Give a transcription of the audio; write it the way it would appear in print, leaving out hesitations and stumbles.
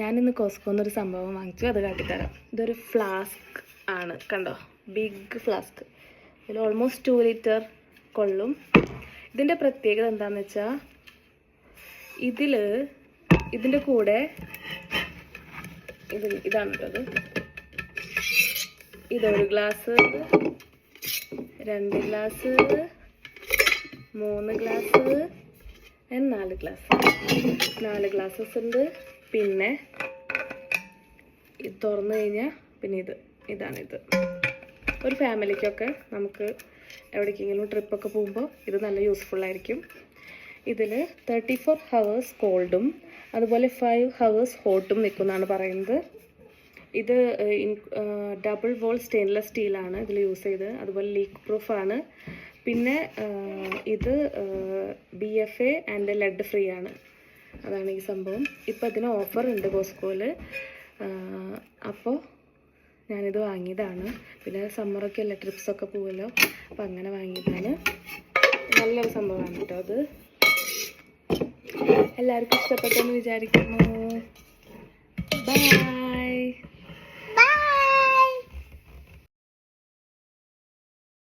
ഞാനിന്ന് കോസ്കോന്നൊരു സംഭവം വാങ്ങിച്ചു, അത് കാട്ടിത്തരാം. ഇതൊരു ഫ്ലാസ്ക് ആണ്, കണ്ടോ, ബിഗ് ഫ്ലാസ്ക്. ഇതിൽ ഓൾമോസ്റ്റ് 2 ലിറ്റർ കൊള്ളും. ഇതിൻ്റെ പ്രത്യേകത എന്താണെന്ന് വെച്ചാൽ ഇതിൻ്റെ കൂടെ ഇതാണ് കേട്ടത്. ഇതൊരു glass, 2 glass, 3 glass, 4 glass. 4 glasses ഉണ്ട്. പിന്നെ ഇത് തുറന്നു കഴിഞ്ഞാൽ പിന്നെ ഇതാണിത്. ഒരു ഫാമിലിക്കൊക്കെ നമുക്ക് എവിടേക്കെങ്കിലും ട്രിപ്പൊക്കെ പോകുമ്പോൾ ഇത് നല്ല യൂസ്ഫുള്ളായിരിക്കും. ഇതിൽ 34 ഹവേഴ്സ് കോൾഡും അതുപോലെ 5 ഹവേഴ്സ് ഹോട്ടും നിൽക്കുമെന്നാണ് പറയുന്നത്. ഇത് ഡബിൾ വോൾ സ്റ്റെയിൻലെസ് സ്റ്റീലാണ് ഇതിൽ യൂസ് ചെയ്ത്. അതുപോലെ ലീക്ക് പ്രൂഫാണ്. പിന്നെ ഇത് BFA ആൻഡ് ലെഡ് ഫ്രീ ആണ്. അതാണ് ഈ സംഭവം. ഇപ്പം അതിന് ഓഫർ ഉണ്ട് കോസ്കോയിൽ. അപ്പോൾ ഞാനിത് വാങ്ങിയതാണ്. പിന്നെ സമ്മറൊക്കെ അല്ല, ട്രിപ്സൊക്കെ പോകുമല്ലോ, അപ്പം അങ്ങനെ വാങ്ങിയതാണ്. നല്ലൊരു സംഭവമാണ് കേട്ടോ അത്. എല്ലാവർക്കും ഇഷ്ടപ്പെട്ടെന്ന് വിചാരിക്കുന്നു. ബൈ.